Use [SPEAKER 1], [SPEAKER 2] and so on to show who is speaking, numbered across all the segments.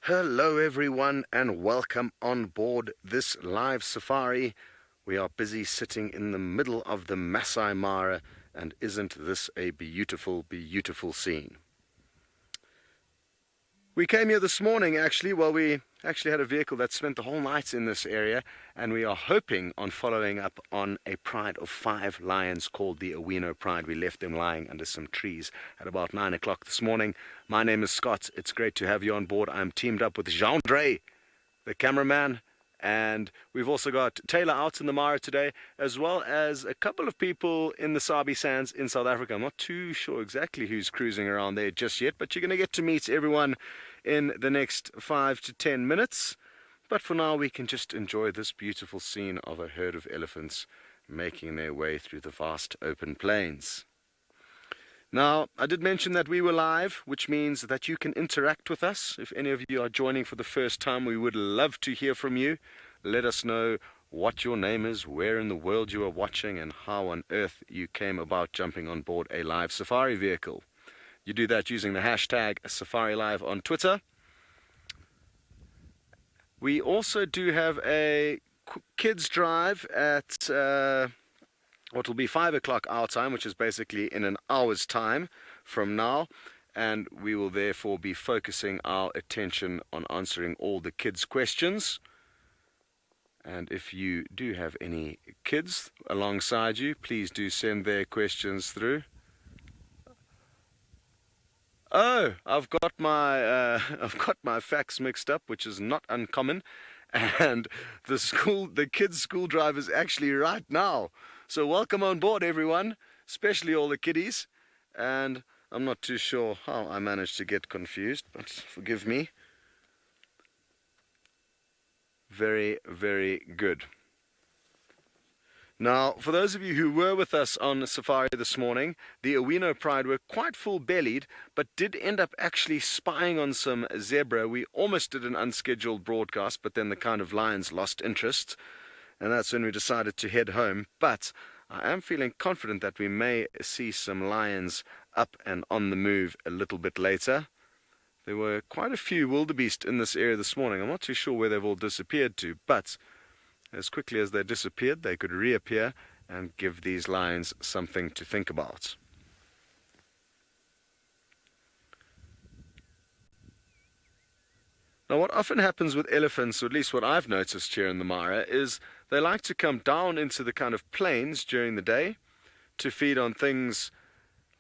[SPEAKER 1] Hello everyone and welcome on board this live safari. We are busy sitting in the middle of the Masai Mara, and isn't this a beautiful, beautiful scene? We came here this morning we actually had a vehicle that spent the whole night in this area, and we are hoping on following up on a pride of 5 lions called the Owino Pride. We left them lying under some trees at about 9 o'clock this morning. My name is Scott. It's great to have you on board. I'm teamed up with Jean-Dre, the cameraman, and we've also got Taylor out in the Mara today, as well as a couple of people in the Sabi Sands in South Africa. I'm not too sure exactly who's cruising around there just yet, but you're going to get to meet everyone in the next 5 to 10 minutes. But for now, we can just enjoy this beautiful scene of a herd of elephants making their way through the vast open plains. Now, I did mention that we were live, which means that you can interact with us. If any of you are joining for the first time, we would love to hear from you. Let us know what your name is, where in the world you are watching, and how on earth you came about jumping on board a live safari vehicle. You do that using the hashtag SafariLive on Twitter. We also do have a kids drive at what will be 5 o'clock our time, which is basically in an hour's time from now, and we will therefore be focusing our attention on answering all the kids' questions. And if you do have any kids alongside you, please do send their questions through. Oh, I've got my facts mixed up, which is not uncommon, and the kids' school drive is actually right now. So welcome on board, everyone, especially all the kiddies. And I'm not too sure how I managed to get confused, but forgive me. Very, very good. Now, for those of you who were with us on safari this morning, the Owino Pride were quite full-bellied, but did end up actually spying on some zebra. We almost did an unscheduled broadcast, but then the kind of lions lost interest, and that's when we decided to head home. But I am feeling confident that we may see some lions up and on the move a little bit later. There were quite a few wildebeest in this area this morning. I'm not too sure where they've all disappeared to, but as quickly as they disappeared, they could reappear and give these lions something to think about. Now, what often happens with elephants, or at least what I've noticed here in the Mara, is they like to come down into the kind of plains during the day to feed on things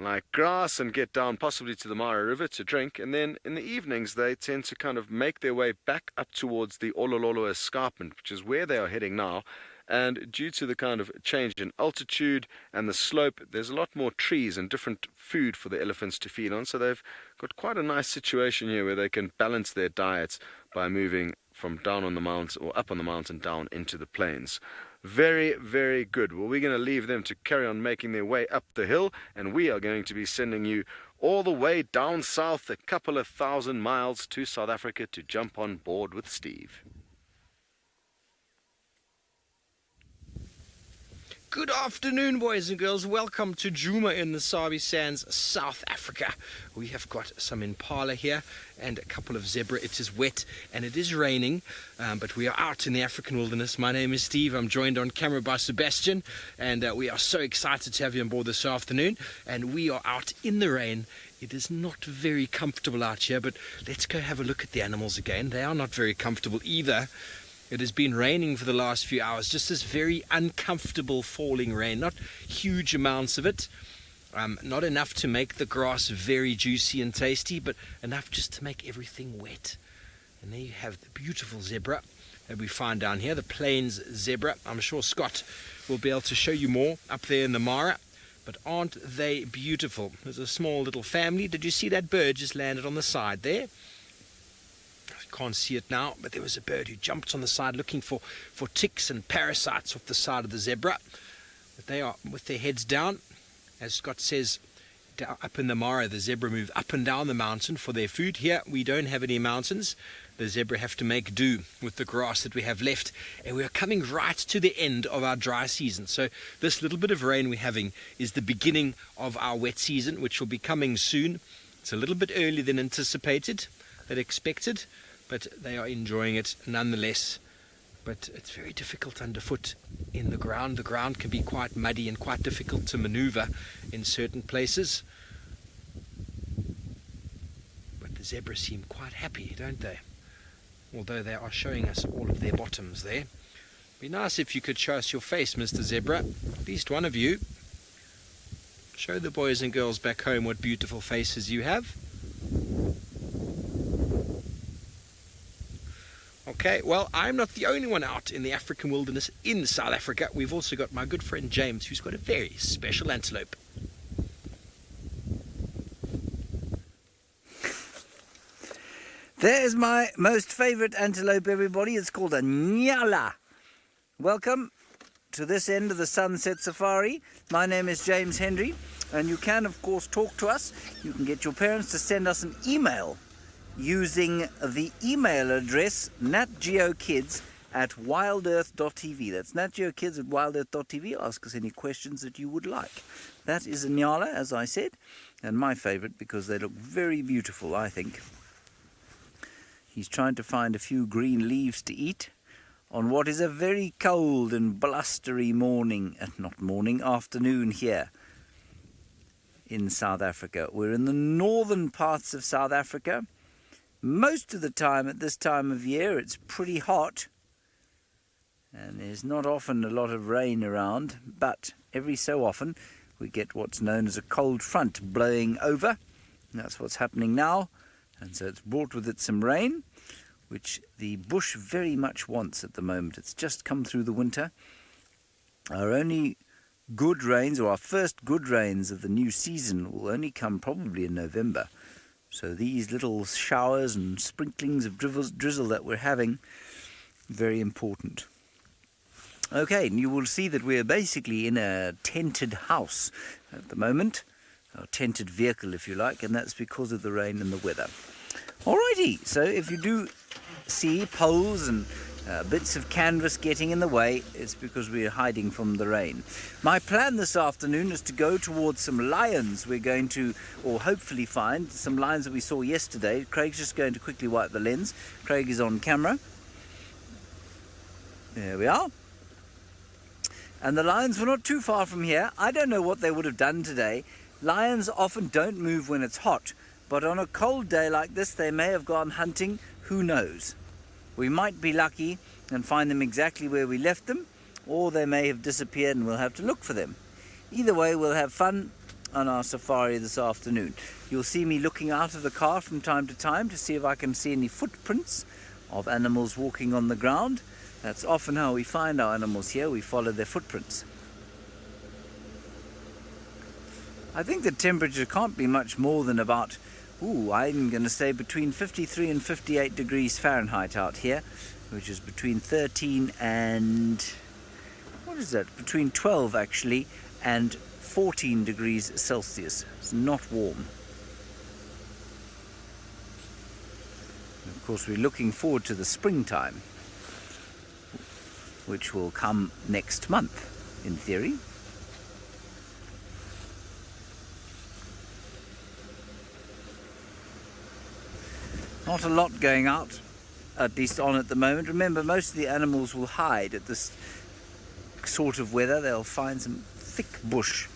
[SPEAKER 1] like grass and get down possibly to the Mara River to drink, and then in the evenings they tend to kind of make their way back up towards the Olololo escarpment, which is where they are heading now. And due to the kind of change in altitude and the slope, there's a lot more trees and different food for the elephants to feed on, so they've got quite a nice situation here where they can balance their diets by moving from down on the mountain or up on the mountain down into the plains. Very, very good. Well, we're going to leave them to carry on making their way up the hill, and we are going to be sending you all the way down south, a couple of 1,000 miles to South Africa to jump on board with Steve.
[SPEAKER 2] Good afternoon, boys and girls. Welcome to Juma in the Sabi Sands, South Africa. We have got some Impala here and a couple of zebra. It is wet and it is raining, but we are out in the African wilderness. My name is Steve. I'm joined on camera by Sebastian, and we are so excited to have you on board this afternoon. And we are out in the rain. It is not very comfortable out here, but let's go have a look at the animals again. They are not very comfortable either. It has been raining for the last few hours, just this very uncomfortable falling rain, not huge amounts of it, not enough to make the grass very juicy and tasty, but enough just to make everything wet. And there you have the beautiful zebra that we find down here, the plains zebra. I'm sure Scott will be able to show you more up there in the Mara, but aren't they beautiful? There's a small little family. Did you see that bird just landed on the side there? Can't see it now, but there was a bird who jumped on the side looking for ticks and parasites off the side of the zebra. But they are with their heads down. As Scott says, up in the Mara, the zebra move up and down the mountain for their food. Here we don't have any mountains. The zebra have to make do with the grass that we have left, and we are coming right to the end of our dry season. So this little bit of rain we're having is the beginning of our wet season, which will be coming soon. It's a little bit earlier than anticipated, than expected, but they are enjoying it nonetheless. But it's very difficult underfoot in the ground. The ground can be quite muddy and quite difficult to maneuver in certain places. But the zebras seem quite happy, don't they? Although they are showing us all of their bottoms there. Be nice if you could show us your face, Mr. Zebra. At least one of you. Show the boys and girls back home what beautiful faces you have. Okay, well, I'm not the only one out in the African wilderness in South Africa. We've also got my good friend James, who's got a very special antelope.
[SPEAKER 3] There's my most favourite antelope, everybody. It's called a nyala. Welcome to this end of the Sunset Safari. My name is James Henry, and you can, of course, talk to us. You can get your parents to send us an email using the email address natgeokids@wildearth.tv. That's natgeokids@wildearth.tv. Ask us any questions that you would like. That is a nyala, as I said, and my favourite because they look very beautiful, I think. He's trying to find a few green leaves to eat on what is a very cold and blustery afternoon here in South Africa. We're in the northern parts of South Africa. Most of the time at this time of year it's pretty hot and there's not often a lot of rain around, but every so often we get what's known as a cold front blowing over. And that's what's happening now, and so it's brought with it some rain, which the bush very much wants at the moment. It's just come through the winter. Our only good rains, or our first good rains of the new season, will only come probably in November. So these little showers and sprinklings of drizzle that we're having, very important. Okay, and you will see that we're basically in a tented house at the moment, a tented vehicle if you like, and that's because of the rain and the weather. Alrighty, so if you do see poles and bits of canvas getting in the way, it's because we're hiding from the rain. My plan this afternoon is to go towards some lions. We're going to, or hopefully find, some lions that we saw yesterday. Craig's just going to quickly wipe the lens. Craig is on camera. There we are. And the lions were not too far from here. I don't know what they would have done today. Lions often don't move when it's hot, but on a cold day like this they may have gone hunting. Who knows? We might be lucky and find them exactly where we left them, or they may have disappeared and we'll have to look for them. Either way, we'll have fun on our safari this afternoon. You'll see me looking out of the car from time to time to see if I can see any footprints of animals walking on the ground. That's often how we find our animals here. We follow their footprints. I think the temperature can't be much more than about, I'm going to say between 53 and 58 degrees Fahrenheit out here, which is between 13 and, between 12 actually, and 14 degrees Celsius. It's not warm. And of course, we're looking forward to the springtime, which will come next month, in theory. Not a lot going out, at least on at the moment. Remember, most of the animals will hide at this sort of weather. They'll find some thick bush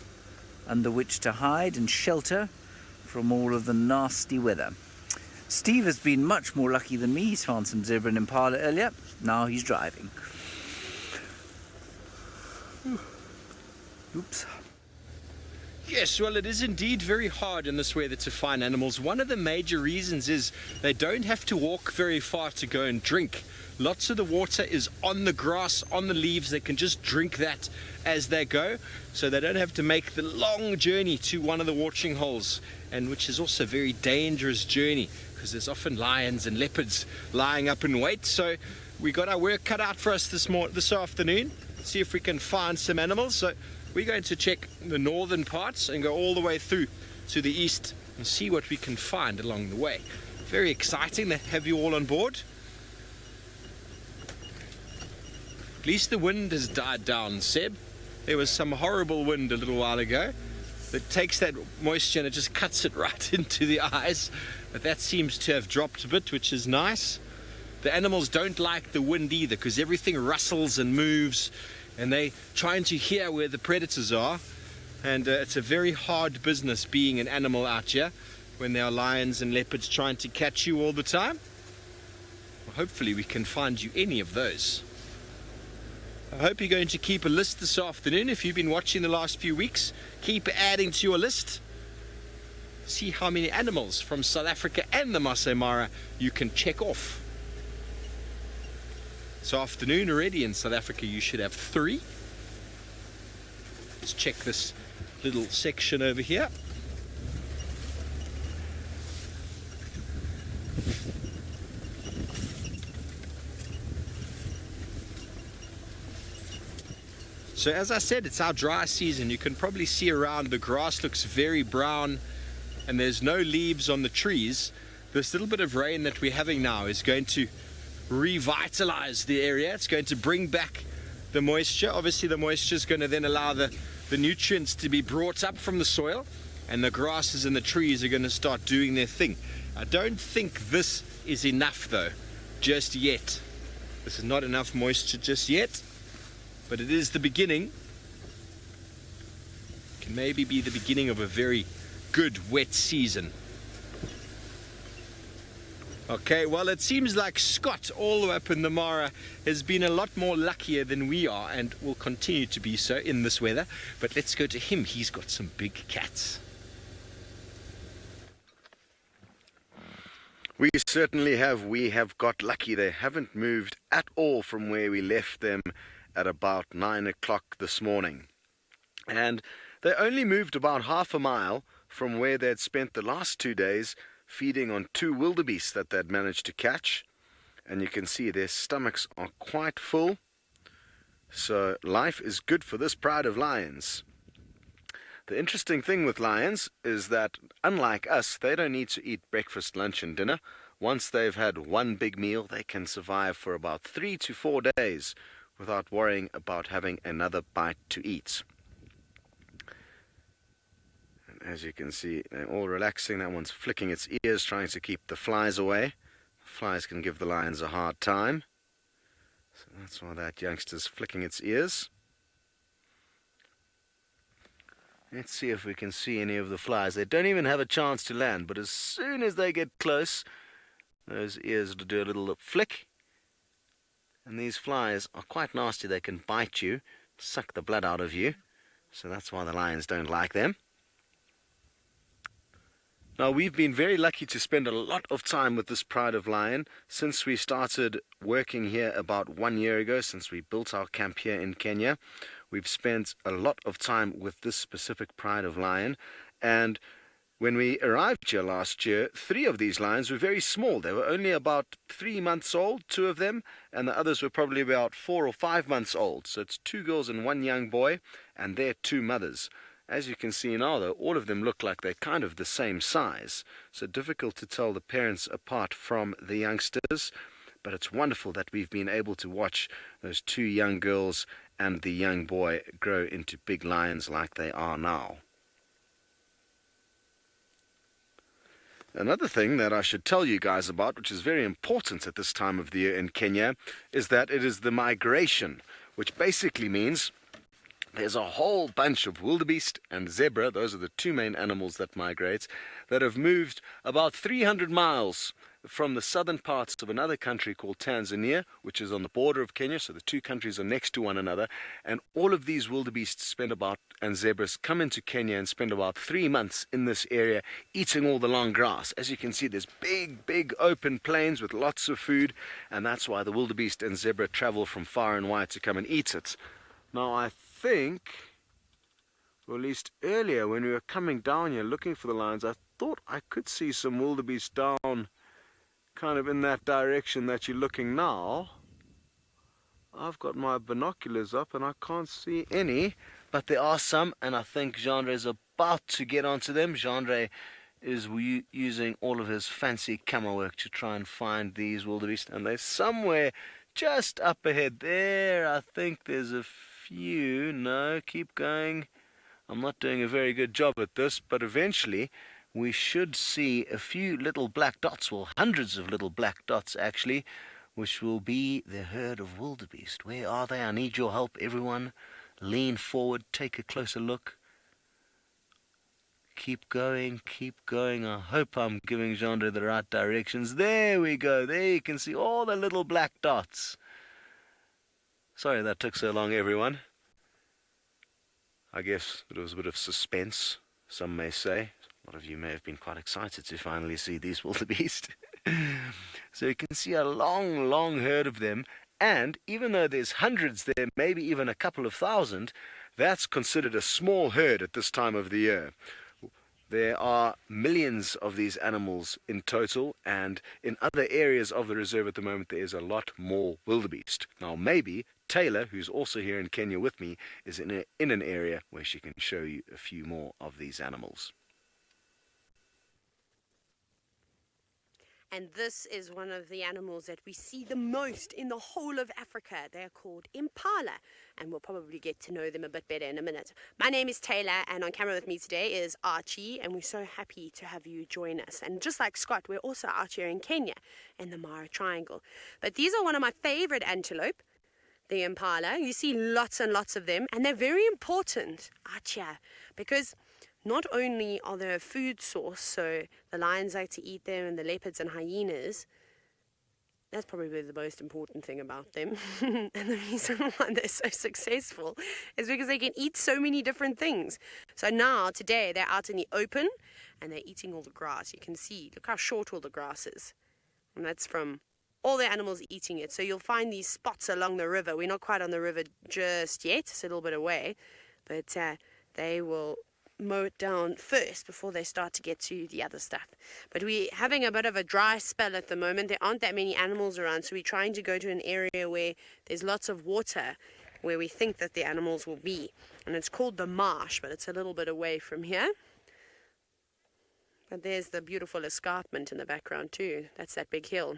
[SPEAKER 3] under which to hide and shelter from all of the nasty weather. Steve has been much more lucky than me. He's found some zebra and impala earlier. Now he's driving. Oops.
[SPEAKER 2] Yes, well, it is indeed very hard in this weather to find animals. One of the major reasons is they don't have to walk very far to go and drink. Lots of the water is on the grass, on the leaves. They can just drink that as they go, so they don't have to make the long journey to one of the watering holes, and which is also a very dangerous journey because there's often lions and leopards lying up in wait. So we got our work cut out for us this afternoon. See if we can find some animals. So we're going to check the northern parts and go all the way through to the east and see what we can find along the way. Very exciting to have you all on board. At least the wind has died down, Seb. There was some horrible wind a little while ago that takes that moisture and it just cuts it right into the eyes. But that seems to have dropped a bit, which is nice. The animals don't like the wind either because everything rustles and moves, and they trying to hear where the predators are. And it's a very hard business being an animal out here when there are lions and leopards trying to catch you all the time. Well, hopefully we can find you any of those. I hope you're going to keep a list this afternoon. If you've been watching the last few weeks, keep adding to your list. See how many animals from South Africa and the Masai Mara you can check off. This afternoon already in South Africa you should have 3. Let's check this little section over here. So as I said, it's our dry season. You can probably see around the grass looks very brown and there's no leaves on the trees. This little bit of rain that we're having now is going to revitalize the area. It's going to bring back the moisture. Obviously the moisture is going to then allow the nutrients to be brought up from the soil, and the grasses and the trees are going to start doing their thing. I don't think this is enough though, just yet. This is not enough moisture just yet, but it is the beginning. It can maybe be the beginning of a very good wet season. Okay, well, it seems like Scott, all the way up in the Mara, has been a lot more luckier than we are and will continue to be so in this weather. But let's go to him. He's got some big cats.
[SPEAKER 1] We certainly have. We have got lucky. They haven't moved at all from where we left them at about 9 o'clock this morning. And they only moved about half a mile from where they'd spent the last 2 days feeding on 2 wildebeest that they'd managed to catch. And you can see their stomachs are quite full. So life is good for this pride of lions. The interesting thing with lions is that, unlike us, they don't need to eat breakfast, lunch and dinner. Once they've had one big meal, they can survive for about 3 to 4 days without worrying about having another bite to eat. As you can see, they're all relaxing. That one's flicking its ears, trying to keep the flies away. Flies can give the lions a hard time. So that's why that youngster's flicking its ears. Let's see if we can see any of the flies. They don't even have a chance to land, but as soon as they get close, those ears will do a little flick. And these flies are quite nasty. They can bite you, suck the blood out of you. So that's why the lions don't like them. Now, we've been very lucky to spend a lot of time with this pride of lion since we started working here about 1 year ago, since we built our camp here in Kenya. We've spent a lot of time with this specific pride of lion, and when we arrived here last year, 3 of these lions were very small. They were only about 3 months old, 2 of them, and the others were probably about 4 or 5 months old. So it's 2 girls and 1 young boy, and their 2 mothers. As you can see now, though, all of them look like they're kind of the same size. So difficult to tell the parents apart from the youngsters. But it's wonderful that we've been able to watch those 2 young girls and the young boy grow into big lions like they are now. Another thing that I should tell you guys about, which is very important at this time of the year in Kenya, is that it is the migration, which basically means there's a whole bunch of wildebeest and zebra, those are the 2 main animals that migrate, that have moved about 300 miles from the southern parts of another country called Tanzania, which is on the border of Kenya, so the 2 countries are next to one another, and all of these wildebeest and zebras come into Kenya and spend about 3 months in this area eating all the long grass. As you can see, there's big open plains with lots of food, and that's why the wildebeest and zebra travel from far and wide to come and eat it. Now, I think, or at least earlier when we were coming down here looking for the lions, I thought I could see some wildebeest down kind of in that direction that you're looking now. I've got my binoculars up and I can't see any, but there are some, and I think Genre is about to get onto them. Genre is using all of his fancy camera work to try and find these wildebeest, and they're somewhere just up ahead there. I think there's a few. No, keep going. I'm not doing a very good job at this, but eventually we should see a few little black dots, well, hundreds of little black dots actually, which will be the herd of wildebeest. Where are they? I need your help, everyone. Lean forward, take a closer look. Keep going, keep going. I hope I'm giving Jean-de the right directions. There we go. There you can see all the little black dots. Sorry that took so long, everyone. I guess it was a bit of suspense, some may say. A lot of you may have been quite excited to finally see these wildebeest. So you can see a long, long herd of them. And even though there's hundreds there, maybe even a couple of thousand, that's considered a small herd at this time of the year. There are millions of these animals in total, and in other areas of the reserve at the moment there is a lot more wildebeest. Now maybe Taylor, who's also here in Kenya with me, is in an area where she can show you a few more of these animals.
[SPEAKER 4] And this is one of the animals that we see the most in the whole of Africa. They're called Impala, and we'll probably get to know them a bit better in a minute. My name is Taylor, and on camera with me today is Archie, and we're so happy to have you join us. And just like Scott, we're also out here in Kenya, in the Mara Triangle. But these are one of my favorite antelope, the Impala. You see lots and lots of them, and they're very important out here because not only are they a food source, so the lions like to eat them and the leopards and hyenas, that's probably the most important thing about them. And the reason why they're so successful is because they can eat so many different things. So now, today, they're out in the open and they're eating all the grass. You can see, look how short all the grass is. And that's from all the animals eating it. So you'll find these spots along the river. We're not quite on the river just yet, it's a little bit away, but they will mow it down first before they start to get to the other stuff. But we're having a bit of a dry spell at the moment. There aren't that many animals around, so we're trying to go to an area where there's lots of water, where we think that the animals will be. And it's called the marsh, but it's a little bit away from here. But there's the beautiful escarpment in the background too. That's that big hill.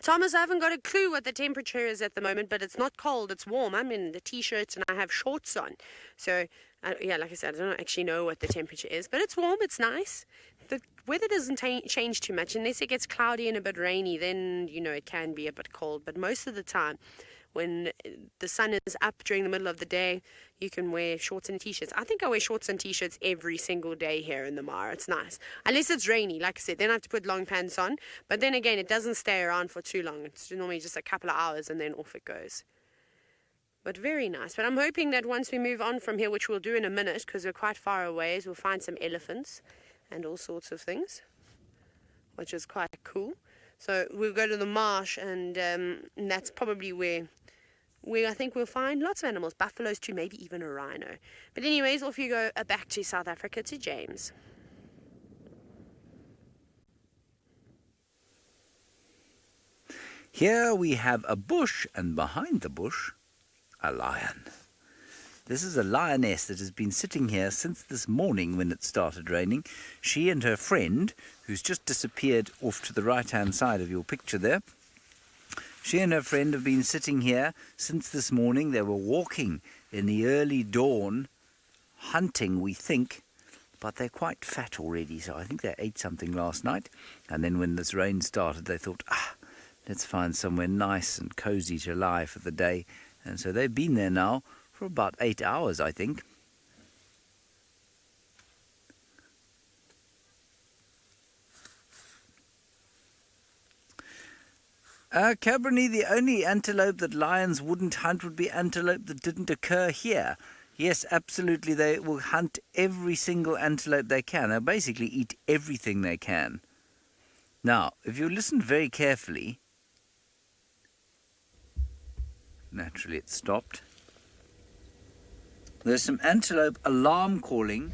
[SPEAKER 4] Thomas, I haven't got a clue what the temperature is at the moment, but it's not cold, it's warm. I'm in the t-shirts and I have shorts on. So, yeah, like I said, I don't actually know what the temperature is, but it's warm, it's nice. The weather doesn't change too much. Unless it gets cloudy and a bit rainy, then, you know, it can be a bit cold. But most of the time, when the sun is up during the middle of the day, you can wear shorts and t-shirts. I think I wear shorts and t-shirts every single day here in the Mara. It's nice. Unless it's rainy, like I said, then I have to put long pants on. But then again, it doesn't stay around for too long. It's normally just a couple of hours and then off it goes. But very nice. But I'm hoping that once we move on from here, which we'll do in a minute, because we're quite far away, we'll find some elephants and all sorts of things, which is quite cool. So we'll go to the marsh, and that's probably where I think we'll find lots of animals, buffaloes too, maybe even a rhino. But anyways, off you go back to South Africa to James.
[SPEAKER 3] Here we have a bush, and behind the bush, a lion. This is a lioness that has been sitting here since this morning when it started raining. She and her friend, who's just disappeared off to the right-hand side of your picture there, she and her friend have been sitting here since this morning. They were walking in the early dawn, hunting, we think, but they're quite fat already, so I think they ate something last night. And then when this rain started, they thought, let's find somewhere nice and cozy to lie for the day. And so they've been there now for about 8 hours, I think. Cabernet, the only antelope that lions wouldn't hunt would be antelope that didn't occur here. Yes, absolutely, they will hunt every single antelope they can. They'll basically eat everything they can. Now, if you listen very carefully, naturally it stopped. There's some antelope alarm calling.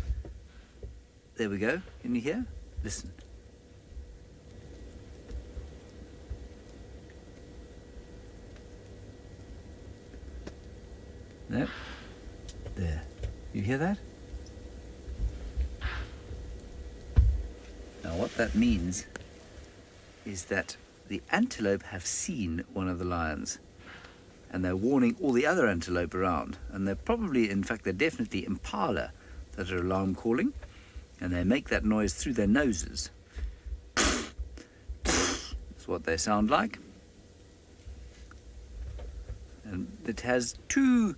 [SPEAKER 3] There we go. Can you hear? Listen. No. There. You hear that? Now what that means is that the antelope have seen one of the lions, and they're warning all the other antelope around. And they're probably, in fact, they're definitely impala that are alarm calling, and they make that noise through their noses. That's That's what they sound like. And it has two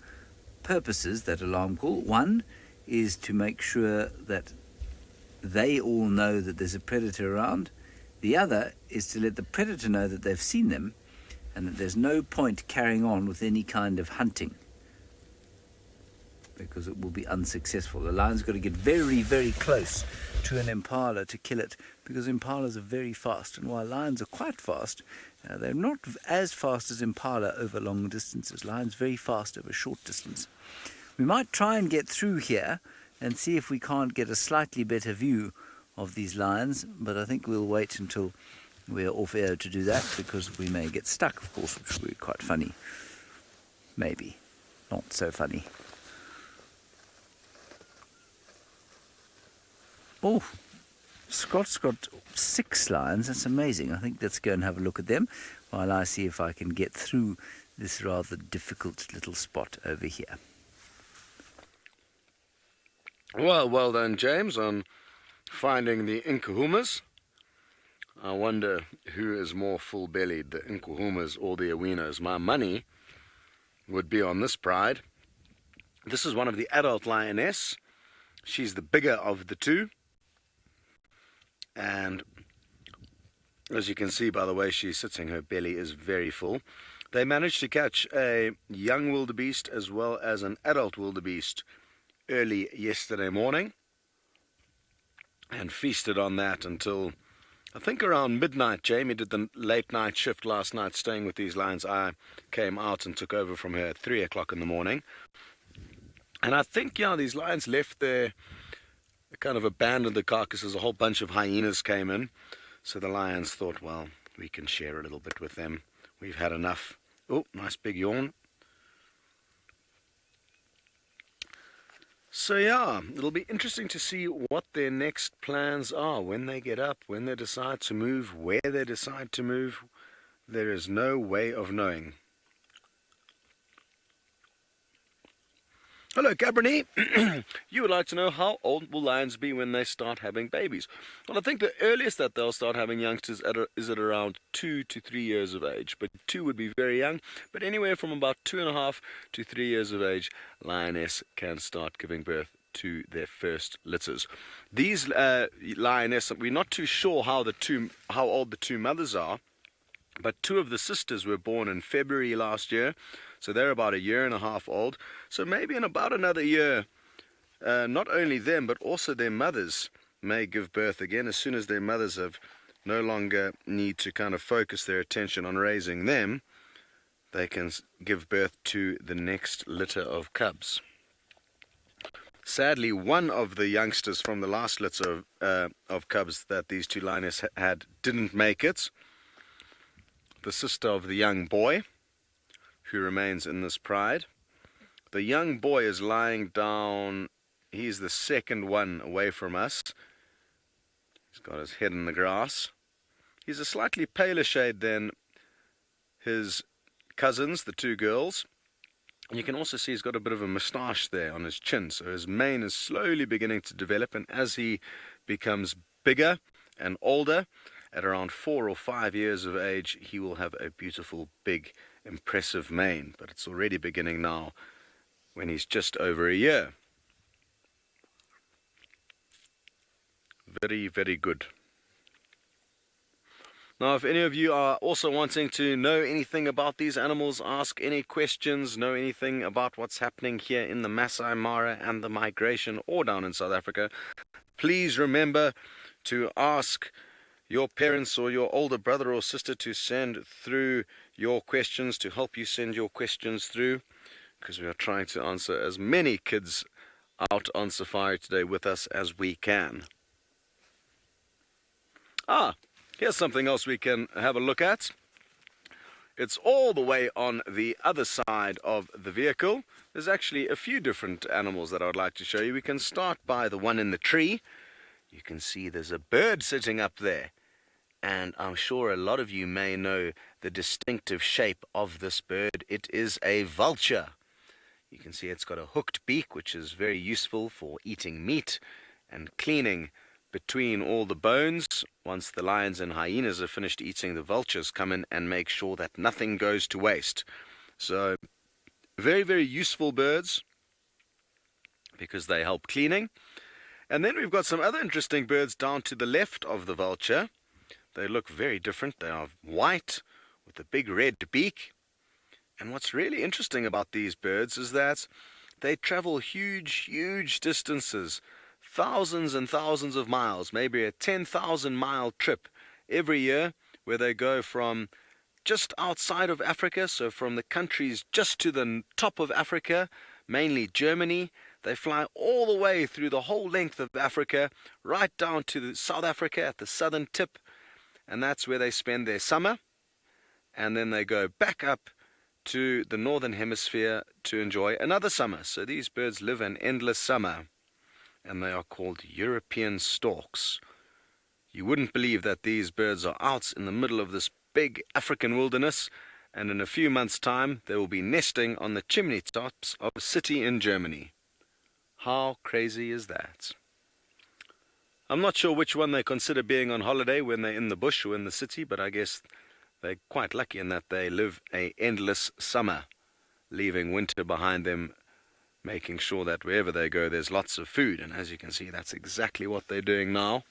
[SPEAKER 3] purposes, that alarm call. One is to make sure that they all know that there's a predator around. The other is to let the predator know that they've seen them and that there's no point carrying on with any kind of hunting, because it will be unsuccessful. The lion's got to get very, very close to an impala to kill it, because impalas are very fast, and while lions are quite fast, they're not as fast as impala over long distances. Lions very fast over short distance. We might try and get through here and see if we can't get a slightly better view of these lions, but I think we'll wait until we're off air to do that, because we may get stuck, of course, which would be quite funny. Maybe. Not so funny. Oh, Scott's got 6 lions. That's amazing. I think let's go and have a look at them while I see if I can get through this rather difficult little spot over here.
[SPEAKER 1] Well done, James, on finding the inkahumas. I wonder who is more full-bellied, the inkahumas or the awenos. My money would be on this pride. This is one of the adult lioness. She's the bigger of the two. And as you can see by the way she's sitting, her belly is very full. They managed to catch a young wildebeest as well as an adult wildebeest early yesterday morning and feasted on that until I think around midnight. Jamie did the late night shift last night staying with these lions. I came out and took over from her at 3 o'clock in the morning. And I think, these lions left there, kind of abandoned the carcasses. A whole bunch of hyenas came in. So the lions thought, well, we can share a little bit with them. We've had enough. Oh, nice big yawn. So it'll be interesting to see what their next plans are, when they get up, when they decide to move, where they decide to move. There is no way of knowing. Hello, Cabernet. You would like to know how old will lions be when they start having babies? Well, I think the earliest that they'll start having youngsters is at around 2 to 3 years of age. But 2 would be very young. But anywhere from about 2.5 to 3 years of age, lioness can start giving birth to their first litters. These lioness, we're not too sure how old the 2 mothers are. But 2 of the sisters were born in February last year. So they're about 1.5 years old. So maybe in about another year, not only them, but also their mothers may give birth again. As soon as their mothers have no longer need to kind of focus their attention on raising them, they can give birth to the next litter of cubs. Sadly, one of the youngsters from the last litter of cubs that these 2 lioness had didn't make it. The sister of the young boy, who remains in this pride. The young boy is lying down. He's the second one away from us. He's got his head in the grass. He's a slightly paler shade than his cousins, the 2 girls. And you can also see he's got a bit of a moustache there on his chin. So his mane is slowly beginning to develop. And as he becomes bigger and older, at around 4 or 5 years of age, he will have a beautiful, big, impressive mane. But it's already beginning now when he's just over 1 year. Very, very good. Now, if any of you are also wanting to know anything about these animals, ask any questions, know anything about what's happening here in the Masai Mara and the migration or down in South Africa, please remember to ask your parents or your older brother or sister to send through your questions, to help you send your questions through, because we are trying to answer as many kids out on safari today with us as we can. Here's something else we can have a look at. It's all the way on the other side of the vehicle. There's actually a few different animals that I would like to show you. We can start by the one in the tree. You can see there's a bird sitting up there. And I'm sure a lot of you may know the distinctive shape of this bird. It is a vulture. You can see it's got a hooked beak, which is very useful for eating meat and cleaning between all the bones. Once the lions and hyenas are finished eating, the vultures come in and make sure that nothing goes to waste. So very, very useful birds because they help cleaning. And then we've got some other interesting birds down to the left of the vulture. They look very different. They are white with a big red beak. And what's really interesting about these birds is that they travel huge, huge distances, thousands and thousands of miles, maybe a 10,000-mile trip every year, where they go from just outside of Africa, so from the countries just to the top of Africa, mainly Germany. They fly all the way through the whole length of Africa, right down to South Africa at the southern tip, and that's where they spend their summer. And then they go back up to the northern hemisphere to enjoy another summer. So these birds live an endless summer, and they are called European storks. You wouldn't believe that these birds are out in the middle of this big African wilderness, and in a few months' time they will be nesting on the chimney tops of a city in Germany. How crazy is that? I'm not sure which one they consider being on holiday, when they're in the bush or in the city, but I guess they're quite lucky in that they live an endless summer, leaving winter behind them, making sure that wherever they go there's lots of food. And as you can see, that's exactly what they're doing now,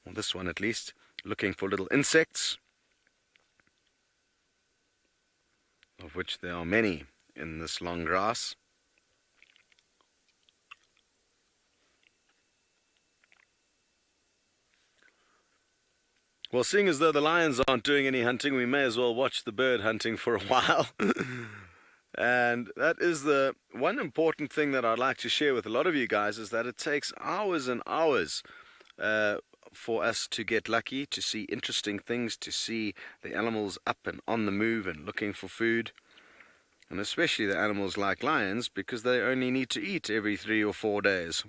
[SPEAKER 1] or this one at least, looking for little insects, of which there are many in this long grass. Well, seeing as though the lions aren't doing any hunting, we may as well watch the bird hunting for a while. And that is the one important thing that I'd like to share with a lot of you guys, is that it takes hours and hours for us to get lucky, to see interesting things, to see the animals up and on the move and looking for food. And especially the animals like lions, because they only need to eat every 3 or 4 days.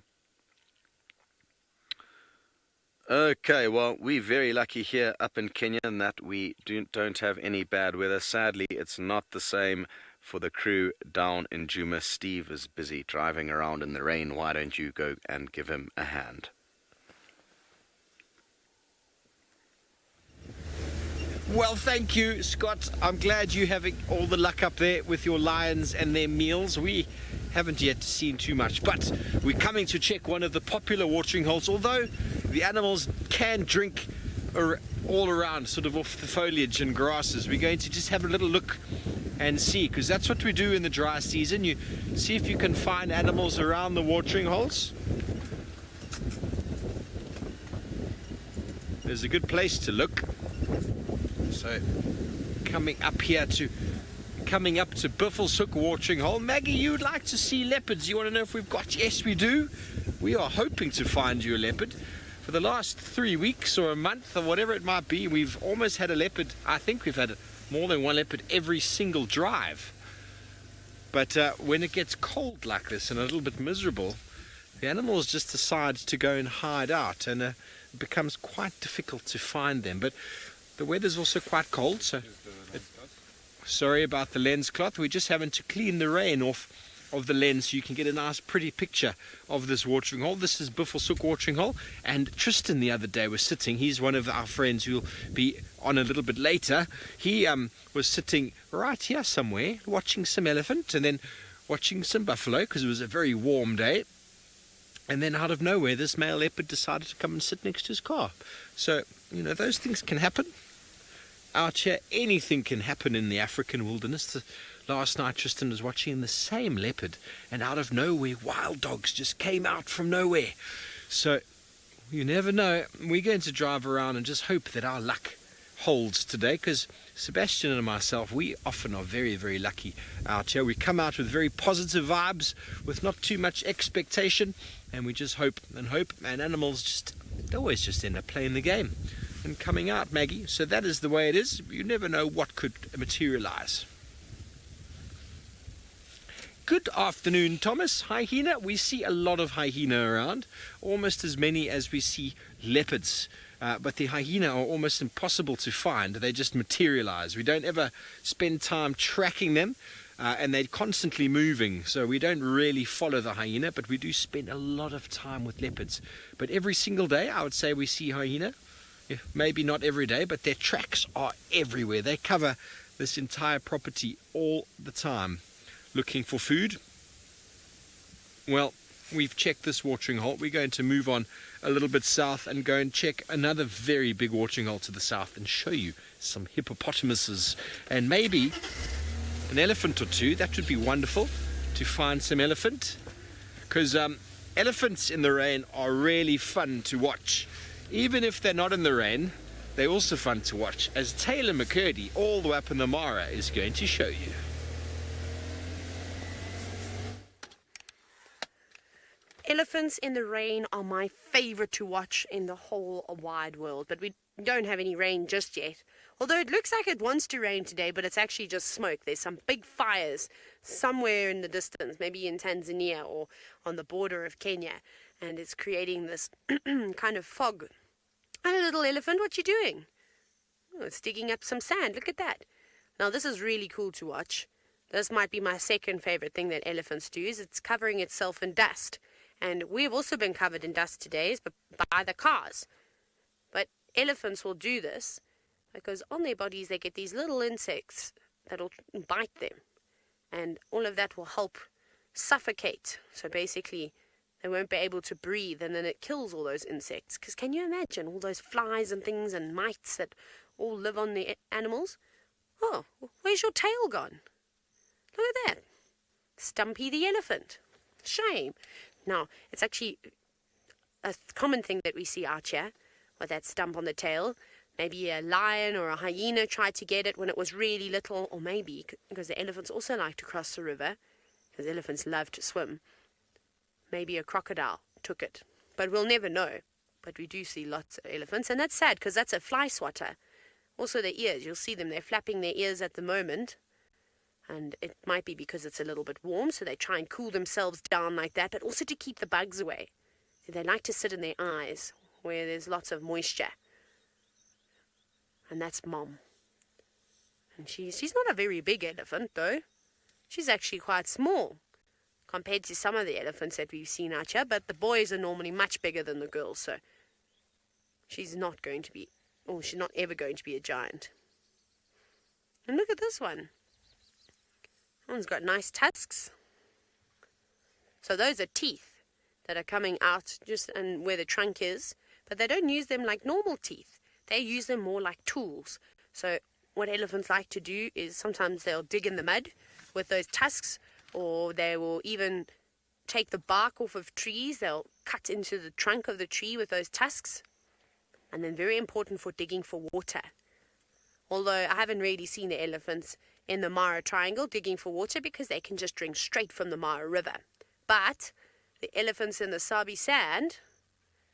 [SPEAKER 1] Okay, well, we're very lucky here up in Kenya in that we don't have any bad weather. Sadly, it's not the same for the crew down in Juma. Steve is busy driving around in the rain. Why don't you go and give him a hand?
[SPEAKER 2] Well, thank you, Scott. I'm glad you're having all the luck up there with your lions and their meals. We haven't yet seen too much, but we're coming to check one of the popular watering holes, although the animals can drink all around, sort of off the foliage and grasses. We're going to just have a little look and see, because that's what we do in the dry season. You see if you can find animals around the watering holes. There's a good place to look. So coming up to Buffelshoek watering hole. Maggie, you'd like to see leopards. You want to know if we've got? Yes, we do. We are hoping to find you a leopard. For the last 3 weeks or a month or whatever it might be, we've almost had a leopard. I think we've had more than one leopard every single drive. But when it gets cold like this and a little bit miserable, the animals just decide to go and hide out, and it becomes quite difficult to find them. But the weather's also quite cold, so sorry about the lens cloth. We're just having to clean the rain off of the lens so you can get a nice pretty picture of this watering hole. This is Buffelshoek watering hole, and Tristan the other day was sitting. He's one of our friends who'll be on a little bit later. He was sitting right here somewhere watching some elephant and then watching some buffalo, because it was a very warm day. And then out of nowhere, this male leopard decided to come and sit next to his car. So, you know, those things can happen. Out here, anything can happen in the African wilderness. Last night, Tristan was watching the same leopard, and out of nowhere, wild dogs just came out from nowhere. So, you never know. We're going to drive around and just hope that our luck holds today, because Sebastian and myself, we often are very, very lucky out here. We come out with very positive vibes, with not too much expectation, and we just hope, and animals they always just end up playing the game and coming out, Maggie. So that is the way it is. You never know what could materialize. Good afternoon, Thomas. Hyena. We see a lot of hyena around, almost as many as we see leopards. But the hyena are almost impossible to find. They just materialize. We don't ever spend time tracking them. and they're constantly moving, so we don't really follow the hyena, but we do spend a lot of time with leopards. But every single day, I would say we see hyena. Yeah, maybe not every day, but their tracks are everywhere. They cover this entire property all the time, looking for food. Well, we've checked this watering hole. We're going to move on a little bit south and go and check another very big watering hole to the south and show you some hippopotamuses and maybe an elephant or two. That would be wonderful to find some elephant, because elephants in the rain are really fun to watch. Even if they're not in the rain, they're also fun to watch, as Taylor McCurdy, all the way up in the Mara, is going to show you.
[SPEAKER 4] Elephants in the rain are my favorite to watch in the whole wide world, but we don't have any rain just yet. Although it looks like it wants to rain today, but it's actually just smoke. There's some big fires somewhere in the distance, maybe in Tanzania or on the border of Kenya, and it's creating this kind of fog. Hello, little elephant, what you doing? Oh, it's digging up some sand. Look at that. Now, this is really cool to watch. This might be my second favorite thing that elephants do, is it's covering itself in dust. And we've also been covered in dust today, but by the cars. But elephants will do this because on their bodies they get these little insects that'll bite them. And all of that will help suffocate. So basically, they won't be able to breathe, and then it kills all those insects. Because can you imagine all those flies and things and mites that all live on the animals? Oh, where's your tail gone? Look at that. Stumpy the elephant. Shame. Now, it's actually a common thing that we see out here with that stump on the tail. Maybe a lion or a hyena tried to get it when it was really little, or maybe because the elephants also like to cross the river, because elephants love to swim. Maybe a crocodile took it, but we'll never know. But we do see lots of elephants, and that's sad because that's a fly swatter. Also their ears, you'll see them, they're flapping their ears at the moment, and it might be because it's a little bit warm, so they try and cool themselves down like that, but also to keep the bugs away. So they like to sit in their eyes where there's lots of moisture. And that's Mom. And she's not a very big elephant though. She's actually quite small compared to some of the elephants that we've seen out here, but the boys are normally much bigger than the girls, so she's not ever going to be a giant. And look at this one. That one's got nice tusks. So those are teeth that are coming out just and where the trunk is, but they don't use them like normal teeth. They use them more like tools. So what elephants like to do is sometimes they'll dig in the mud with those tusks, or they will even take the bark off of trees. They'll cut into the trunk of the tree with those tusks. And then very important for digging for water. Although I haven't really seen the elephants in the Mara Triangle digging for water because they can just drink straight from the Mara River. But the elephants in the Sabi Sand,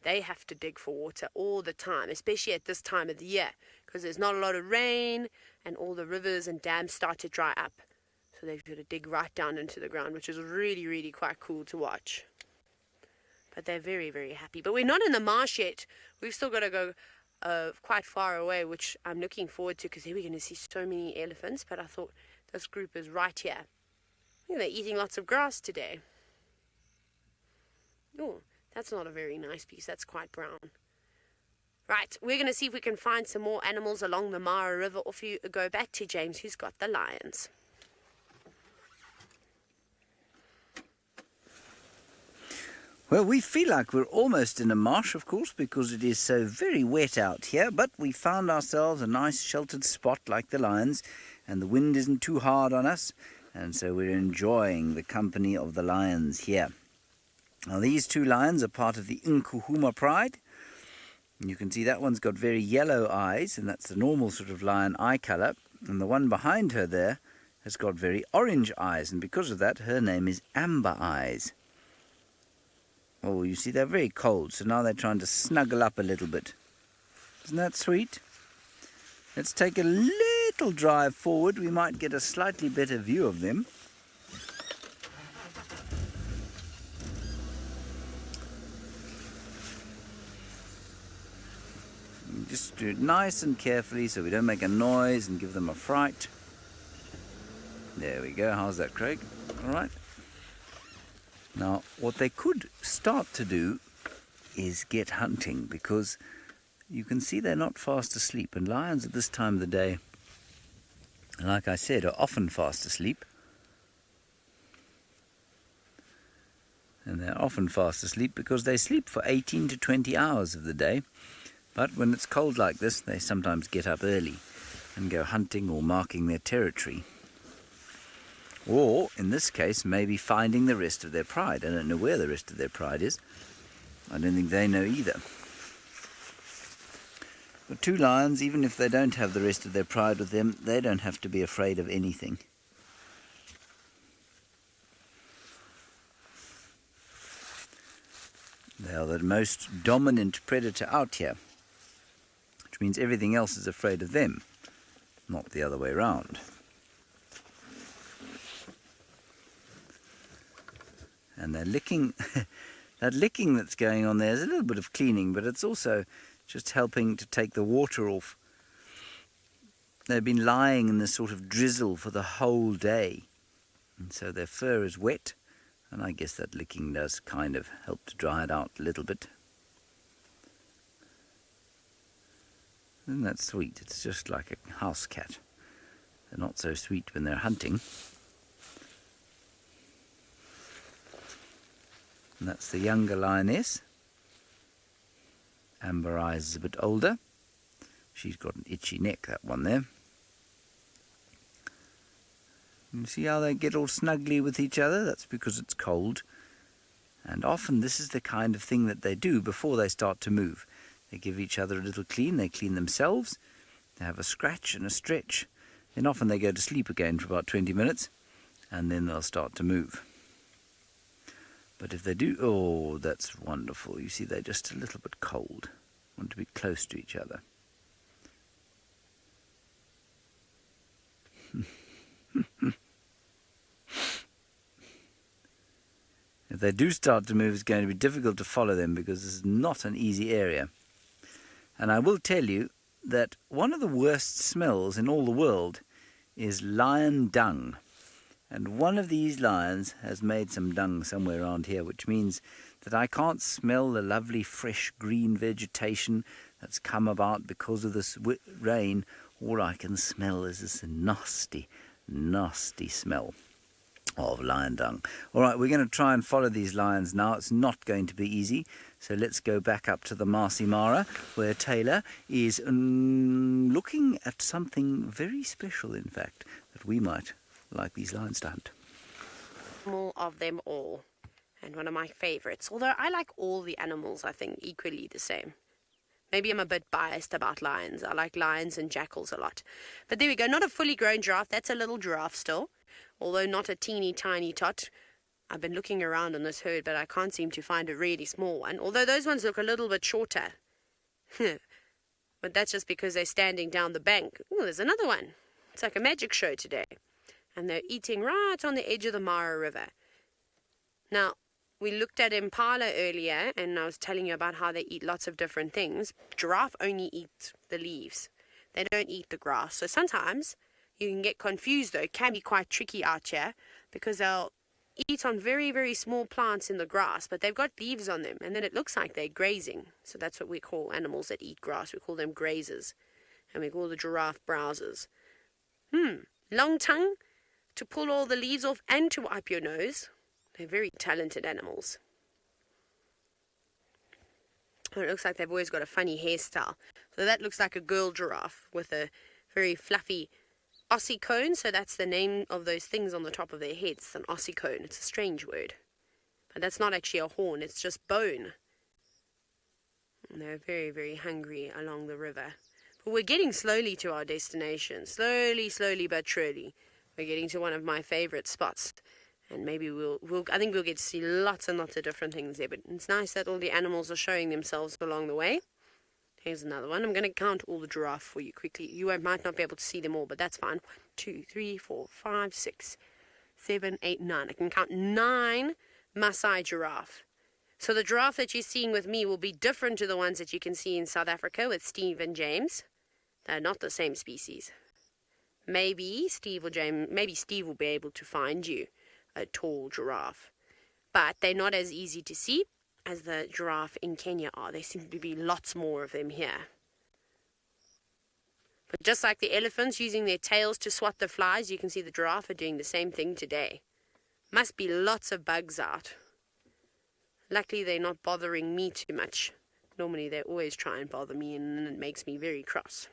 [SPEAKER 4] they have to dig for water all the time, especially at this time of the year, because there's not a lot of rain and all the rivers and dams start to dry up. So they've got to dig right down into the ground, which is really, really quite cool to watch. But they're very, very happy. But we're not in the marsh yet. We've still got to go quite far away, which I'm looking forward to, because here we're going to see so many elephants. But I thought this group is right here. I think they're eating lots of grass today. Oh, that's not a very nice piece. That's quite brown. Right, we're going to see if we can find some more animals along the Mara River. Or if you go back to James, who's got the lions.
[SPEAKER 3] Well, we feel like we're almost in a marsh, of course, because it is so very wet out here, but we found ourselves a nice sheltered spot like the lions, and the wind isn't too hard on us, and so we're enjoying the company of the lions here. Now, these two lions are part of the Nkuhuma Pride. You can see that one's got very yellow eyes, and that's the normal sort of lion eye colour, and the one behind her there has got very orange eyes, and because of that, her name is Amber Eyes. Oh, you see, they're very cold, so now they're trying to snuggle up a little bit. Isn't that sweet? Let's take a little drive forward. We might get a slightly better view of them. Just do it nice and carefully so we don't make a noise and give them a fright. There we go. How's that, Craig? All right. Now, what they could start to do is get hunting, because you can see they're not fast asleep. And lions at this time of the day, like I said, are often fast asleep. And they're often fast asleep because they sleep for 18 to 20 hours of the day. But when it's cold like this, they sometimes get up early and go hunting or marking their territory. Or, in this case, maybe finding the rest of their pride. I don't know where the rest of their pride is. I don't think they know either. But two lions, even if they don't have the rest of their pride with them, they don't have to be afraid of anything. They are the most dominant predator out here, which means everything else is afraid of them, not the other way around. And they're licking, that licking that's going on there is a little bit of cleaning, but it's also just helping to take the water off. They've been lying in this sort of drizzle for the whole day, and so their fur is wet, and I guess that licking does kind of help to dry it out a little bit. Isn't that sweet? It's just like a house cat. They're not so sweet when they're hunting. And that's the younger lioness. Amber Eyes is a bit older. She's got an itchy neck, that one there. You see how they get all snuggly with each other? That's because it's cold. And often this is the kind of thing that they do before they start to move. They give each other a little clean, they clean themselves, they have a scratch and a stretch. Then often they go to sleep again for about 20 minutes, and then they'll start to move. But if they do, oh, that's wonderful. You see, they're just a little bit cold, want to be close to each other. If they do start to move, it's going to be difficult to follow them because this is not an easy area. And I will tell you that one of the worst smells in all the world is lion dung. And one of these lions has made some dung somewhere around here, which means that I can't smell the lovely fresh green vegetation that's come about because of this rain. All I can smell is this nasty, nasty smell of lion dung. All right, we're going to try and follow these lions now. It's not going to be easy. So let's go back up to the Marsi Mara, where Taylor is looking at something very special, in fact, that we might like these lions to hunt.
[SPEAKER 4] Animal of them all, and one of my favorites. Although I like all the animals, I think, equally the same. Maybe I'm a bit biased about lions. I like lions and jackals a lot. But there we go, not a fully grown giraffe. That's a little giraffe still, although not a teeny tiny tot. I've been looking around on this herd, but I can't seem to find a really small one, although those ones look a little bit shorter. But that's just because they're standing down the bank. Oh, there's another one. It's like a magic show today. And they're eating right on the edge of the Mara River. Now, we looked at Impala earlier, and I was telling you about how they eat lots of different things. Giraffe only eat the leaves. They don't eat the grass. So sometimes you can get confused, though. It can be quite tricky out here because they'll eat on very, very small plants in the grass, but they've got leaves on them, and then it looks like they're grazing. So that's what we call animals that eat grass. We call them grazers, and we call the giraffe browsers. Long tongue to pull all the leaves off and to wipe your nose. They're very talented animals. And it looks like they've always got a funny hairstyle. So that looks like a girl giraffe with a very fluffy ossicone. So that's the name of those things on the top of their heads, an ossicone. It's a strange word. But that's not actually a horn, it's just bone. And they're very, very hungry along the river. But we're getting slowly to our destination. Slowly but surely. We're getting to one of my favorite spots, and maybe I think we'll get to see lots and lots of different things there, but it's nice that all the animals are showing themselves along the way. Here's another one. I'm going to count all the giraffe for you quickly. You might not be able to see them all, but that's fine. 1, 2, 3, 4, 5, 6, 7, 8, 9. I can count 9 Maasai giraffe. So the giraffe that you're seeing with me will be different to the ones that you can see in South Africa with Steve and James. They're not the same species. Maybe Steve will be able to find you a tall giraffe. But they're not as easy to see as the giraffe in Kenya are. There seem to be lots more of them here. But just like the elephants using their tails to swat the flies, you can see the giraffe are doing the same thing today. Must be lots of bugs out. Luckily, they're not bothering me too much. Normally, they always try and bother me, and it makes me very cross.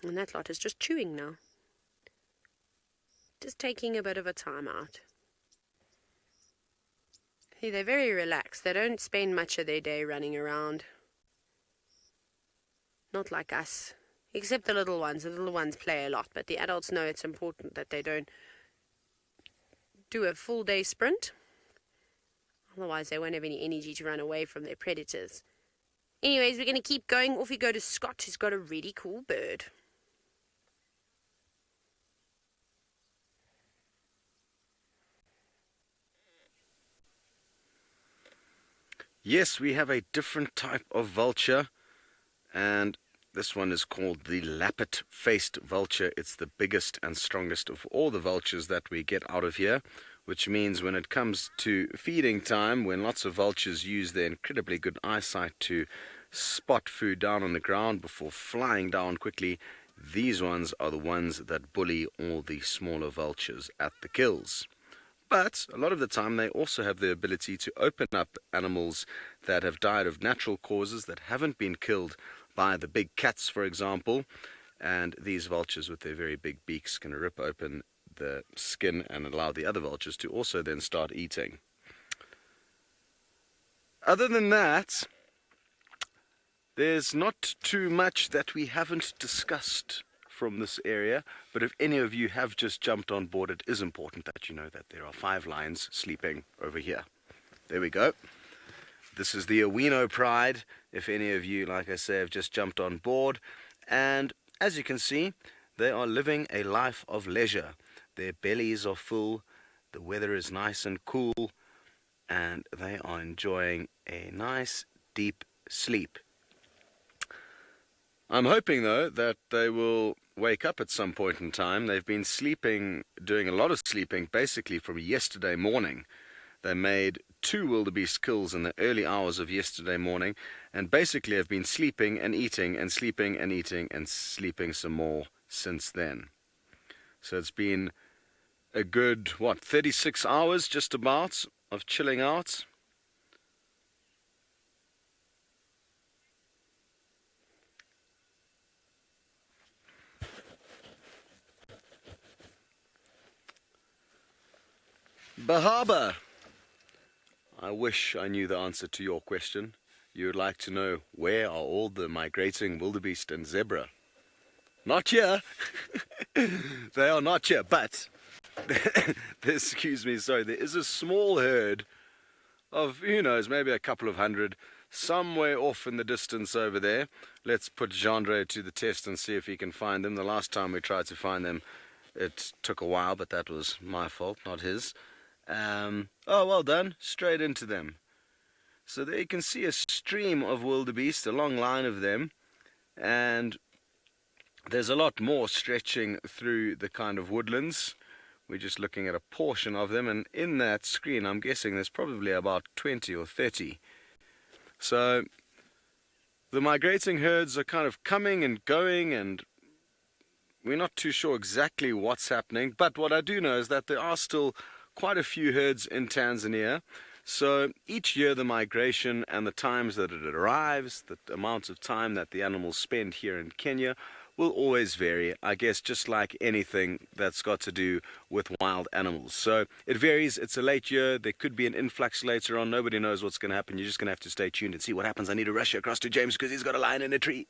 [SPEAKER 4] And that lot is just chewing now. Just taking a bit of a time out. See, they're very relaxed. They don't spend much of their day running around. Not like us. Except the little ones. The little ones play a lot, but the adults know it's important that they don't do a full day sprint. Otherwise, they won't have any energy to run away from their predators. Anyways, we're going to keep going. Off we go to Scott, who's got a really cool bird.
[SPEAKER 1] Yes, we have a different type of vulture, and this one is called the lappet-faced vulture. It's the biggest and strongest of all the vultures that we get out of here, which means when it comes to feeding time, when lots of vultures use their incredibly good eyesight to spot food down on the ground before flying down quickly, these ones are the ones that bully all the smaller vultures at the kills. But a lot of the time they also have the ability to open up animals that have died of natural causes, that haven't been killed by the big cats, for example. And these vultures with their very big beaks can rip open the skin and allow the other vultures to also then start eating. Other than that, there's not too much that we haven't discussed from this area, but if any of you have just jumped on board, it is important that you know that there are 5 lions sleeping over here. There we go. This is the Owino Pride, if any of you, like I say, have just jumped on board. And as you can see, they are living a life of leisure. Their bellies are full, the weather is nice and cool, and they are enjoying a nice deep sleep. I'm hoping, though, that they will wake up at some point in time. They've been sleeping, doing a lot of sleeping, basically from yesterday morning. They made 2 wildebeest kills in the early hours of yesterday morning, and basically have been sleeping and eating and sleeping and eating and sleeping some more since then. So it's been a good, 36 hours just about of chilling out. Bahaba. I wish I knew the answer to your question. You would like to know, where are all the migrating wildebeest and zebra? Not here. They are not here, but excuse me, sorry, there is a small herd of, who knows, maybe a couple of hundred somewhere off in the distance over there. Let's put Gendre to the test and see if he can find them. The last time we tried to find them, it took a while, but that was my fault, not his. Oh, well done. Straight into them. So there you can see a stream of wildebeest, a long line of them, and there's a lot more stretching through the kind of woodlands. We're just looking at a portion of them, and in that screen I'm guessing there's probably about 20 or 30. So the migrating herds are kind of coming and going, and we're not too sure exactly what's happening, but what I do know is that there are still quite a few herds in Tanzania. So each year the migration and the times that it arrives, the amount of time that the animals spend here in Kenya will always vary, I guess, just like anything that's got to do with wild animals. So it varies. It's a late year. There could be an influx later on. Nobody knows what's going to happen. You're just going to have to stay tuned and see what happens. I need to rush across to James because he's got a lion in a tree.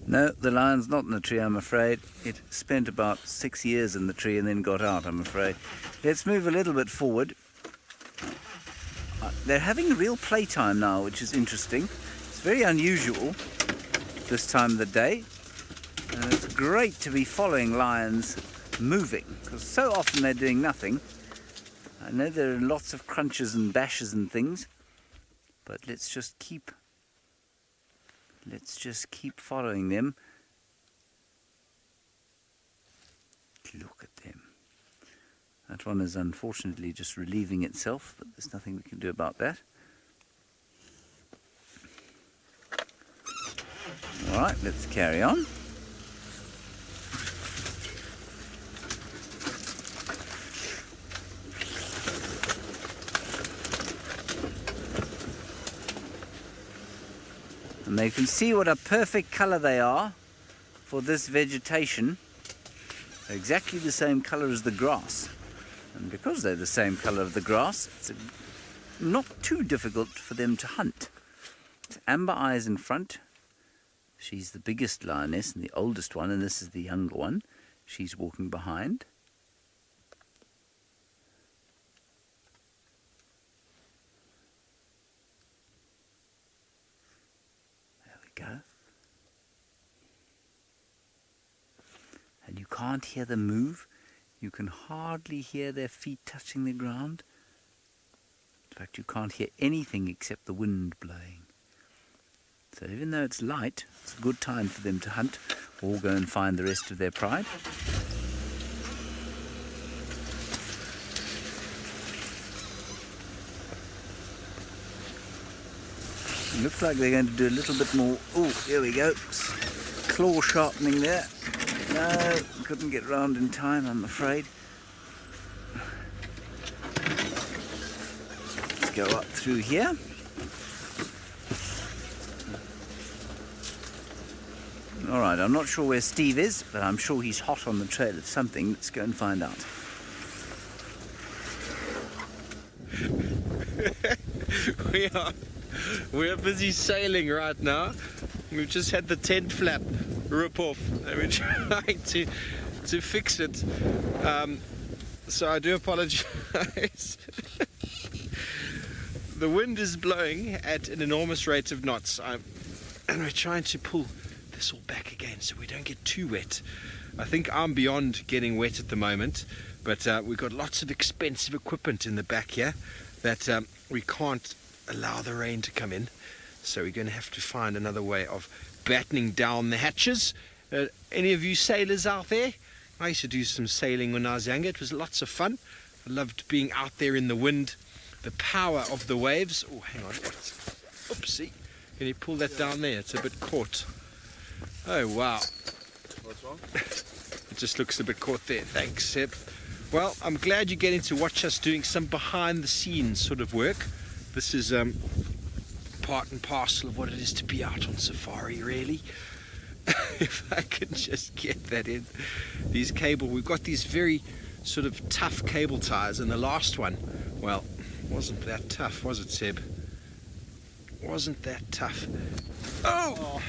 [SPEAKER 3] No, the lion's not in the tree, I'm afraid. It spent about 6 years in the tree and then got out, I'm afraid. Let's move a little bit forward. They're having real playtime now, which is interesting. It's very unusual this time of the day. And it's great to be following lions moving, because so often they're doing nothing. I know there are lots of crunches and bashes and things, but let's just keep Let's just keep following them. Look at them. That one is unfortunately just relieving itself, but there's nothing we can do about that. Alright, let's carry on. And you can see what a perfect colour they are for this vegetation. They're exactly the same colour as the grass. And because they're the same colour of the grass, it's not too difficult for them to hunt. It's Amber Eyes in front. She's the biggest lioness and the oldest one, and this is the younger one. She's walking behind. There we go. And you can't hear them move. You can hardly hear their feet touching the ground. In fact, you can't hear anything except the wind blowing. So even though it's light, it's a good time for them to hunt or go and find the rest of their pride. It looks like they're going to do a little bit more. Oh, here we go. Claw sharpening there. No, couldn't get round in time, I'm afraid. Let's go up through here. Alright, I'm not sure where Steve is, but I'm sure he's hot on the trail of something. Let's go and find out.
[SPEAKER 2] We're busy sailing right now. We've just had the tent flap rip off and we're trying to fix it. So I do apologize. The wind is blowing at an enormous rate of knots, and we're trying to pull this all back again so we don't get too wet. I think I'm beyond getting wet at the moment, but we've got lots of expensive equipment in the back here that we can't allow the rain to come in, so we're going to have to find another way of battening down the hatches. Any of you sailors out there? I used to do some sailing when I was younger. It was lots of fun. I loved being out there in the wind, the power of the waves. Oh, hang on. Oopsie. Can you pull that down there? It's a bit caught. Oh, wow.
[SPEAKER 1] What's wrong?
[SPEAKER 2] It just looks a bit caught there. Thanks, Seb. Well, I'm glad you're getting to watch us doing some behind-the-scenes sort of work. This is part and parcel of what it is to be out on safari, really. If I can just get that in. We've got these very sort of tough cable ties, and the last one, well, wasn't that tough, was it, Seb? Wasn't that tough? Oh!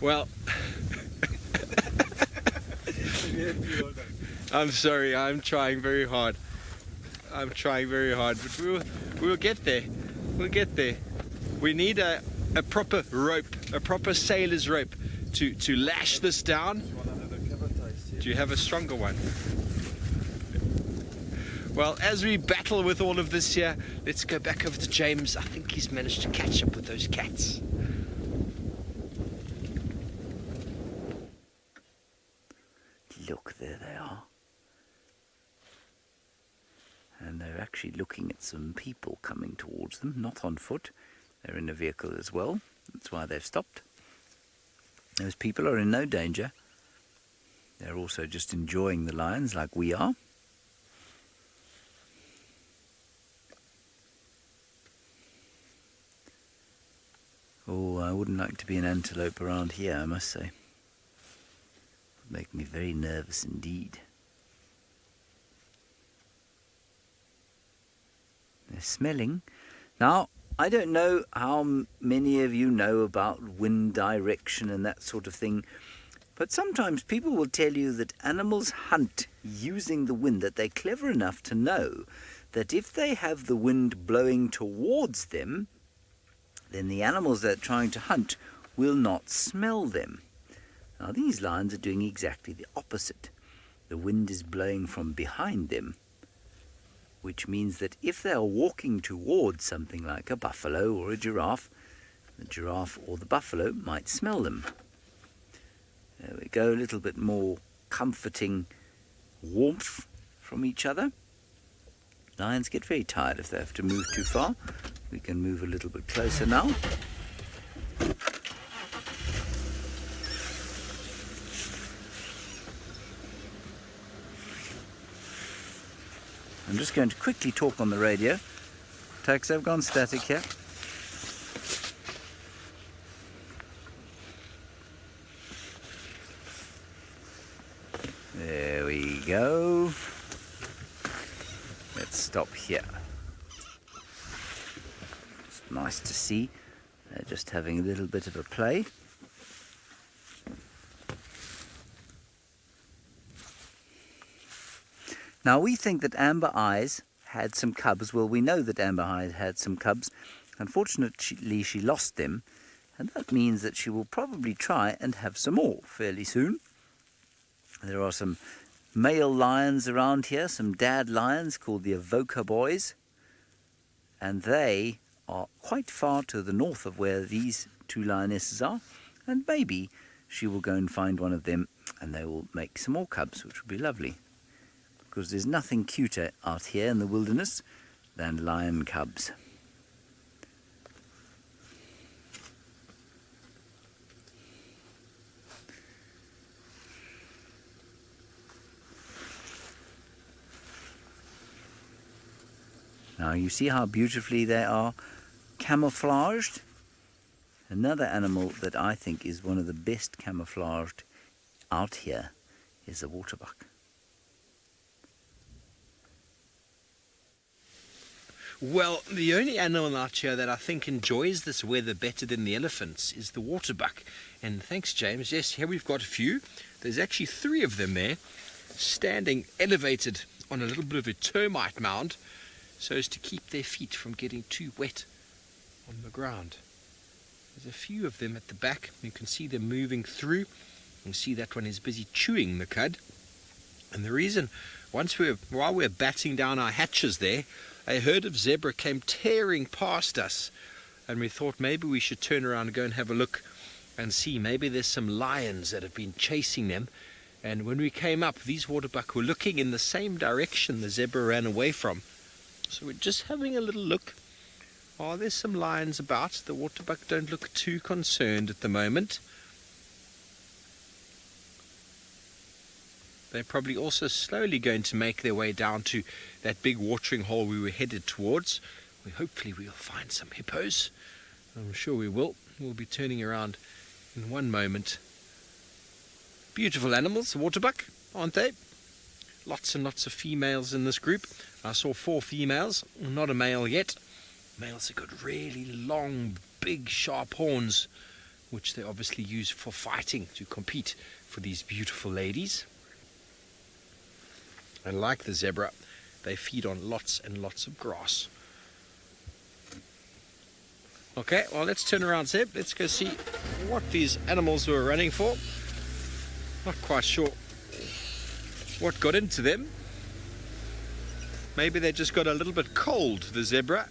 [SPEAKER 2] Well, I'm sorry, I'm trying very hard. But we'll get there. We'll get there. We need a proper rope, a proper sailor's rope to lash this down. Do you have a stronger one? Well, as we battle with all of this here, let's go back over to James. I think he's managed to catch up with those cats.
[SPEAKER 3] Look, there they are. And they're actually looking at some people coming towards them, not on foot. They're in a vehicle as well. That's why they've stopped. Those people are in no danger. They're also just enjoying the lions like we are. Oh, I wouldn't like to be an antelope around here, I must say. It would make me very nervous indeed. They're smelling. Now, I don't know how many of you know about wind direction and that sort of thing, but sometimes people will tell you that animals hunt using the wind, that they're clever enough to know that if they have the wind blowing towards them, then the animals they're trying to hunt will not smell them. Now, these lions are doing exactly the opposite. The wind is blowing from behind them, which means that if they are walking towards something like a buffalo or a giraffe, the giraffe or the buffalo might smell them. There we go, a little bit more comforting warmth from each other. Lions get very tired if they have to move too far. We can move a little bit closer now. I'm just going to quickly talk on the radio. Tags have gone static here. There we go. Let's stop here. It's nice to see. They're just having a little bit of a play. Now we think that Amber Eyes had some cubs. Well, we know that Amber Eyes had some cubs. Unfortunately, she lost them, and that means that she will probably try and have some more fairly soon. There are some male lions around here, some dad lions called the Avoca boys, and they are quite far to the north of where these two lionesses are, and maybe she will go and find one of them and they will make some more cubs, which will be lovely. Because there's nothing cuter out here in the wilderness than lion cubs. Now you see how beautifully they are camouflaged. Another animal that I think is one of the best camouflaged out here is the waterbuck.
[SPEAKER 2] Well, the only animal out here that I think enjoys this weather better than the elephants is the waterbuck. And thanks, James. Yes, here we've got a few. There's actually 3 of them there, standing elevated on a little bit of a termite mound, so as to keep their feet from getting too wet on the ground. There's a few of them at the back. You can see them moving through. You can see that one is busy chewing the cud. And the reason, while we're batting down our hatches there, a herd of zebra came tearing past us, and we thought maybe we should turn around and go and have a look and see. Maybe there's some lions that have been chasing them. And when we came up, these waterbuck were looking in the same direction the zebra ran away from. So we're just having a little look. Are there some lions about? The waterbuck don't look too concerned at the moment. They're probably also slowly going to make their way down to that big watering hole we were headed towards. Hopefully we'll find some hippos. I'm sure we will. We'll be turning around in one moment. Beautiful animals, the waterbuck, aren't they? Lots and lots of females in this group. I saw 4 females, not a male yet. Males have got really long, big, sharp horns, which they obviously use for fighting, to compete for these beautiful ladies. And like the zebra, they feed on lots and lots of grass. Okay, well, let's turn around, Zeb. Let's go see what these animals were running for. Not quite sure what got into them. Maybe they just got a little bit cold, the zebra.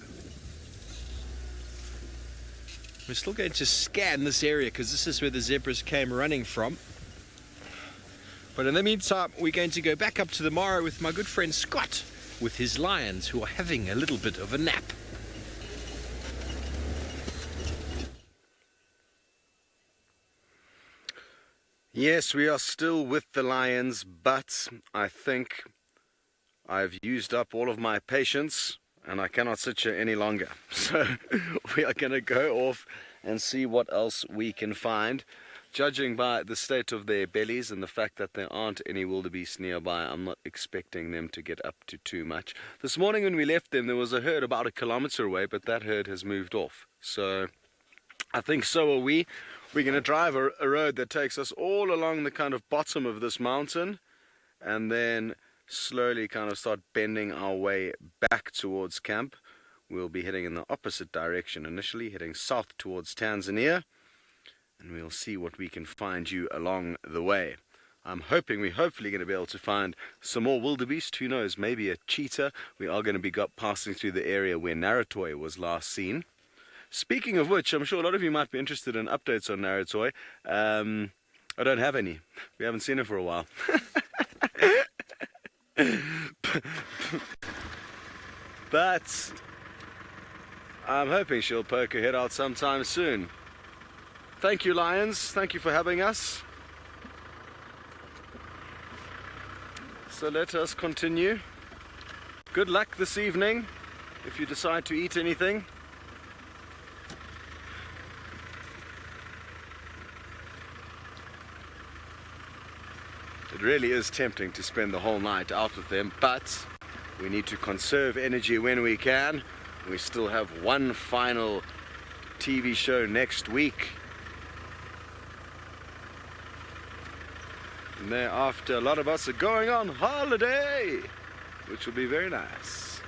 [SPEAKER 2] We're still going to scan this area because this is where the zebras came running from. But in the meantime, we're going to go back up to the Mara with my good friend Scott, with his lions who are having a little bit of a nap.
[SPEAKER 1] Yes, we are still with the lions, but I think I've used up all of my patience and I cannot sit here any longer. So we are going to go off and see what else we can find. Judging by the state of their bellies and the fact that there aren't any wildebeest nearby, I'm not expecting them to get up to too much. This morning when we left them, there was a herd about 1 kilometer away, but that herd has moved off. So I think so are we. We're going to drive a road that takes us all along the kind of bottom of this mountain and then slowly kind of start bending our way back towards camp. We'll be heading in the opposite direction initially, heading south towards Tanzania, and we'll see what we can find you along the way. we're hopefully going to be able to find some more wildebeest. Who knows, maybe a cheetah. We are going to be passing through the area where Narratoy was last seen. Speaking of which, I'm sure a lot of you might be interested in updates on Narratoy. I don't have any. We haven't seen her for a while. But I'm hoping she'll poke her head out sometime soon. Thank you, lions. Thank you for having us. So let us continue. Good luck this evening if you decide to eat anything. It really is tempting to spend the whole night out with them, but we need to conserve energy when we can. We still have one final TV show next week. And thereafter, a lot of us are going on holiday, which will be very nice.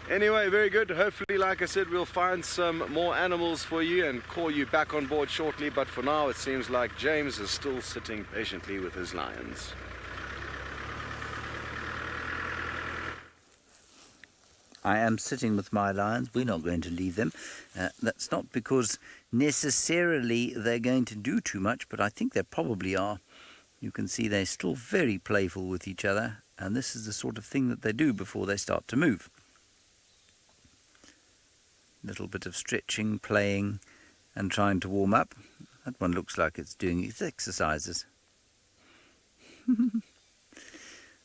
[SPEAKER 1] Anyway, very good. Hopefully, like I said, we'll find some more animals for you and call you back on board shortly. But for now, it seems like James is still sitting patiently with his lions.
[SPEAKER 3] I am sitting with my lions. We're not going to leave them. That's not because necessarily they're going to do too much, but I think they probably are. You can see they're still very playful with each other, and this is the sort of thing that they do before they start to move. Little bit of stretching, playing, and trying to warm up. That one looks like it's doing its exercises.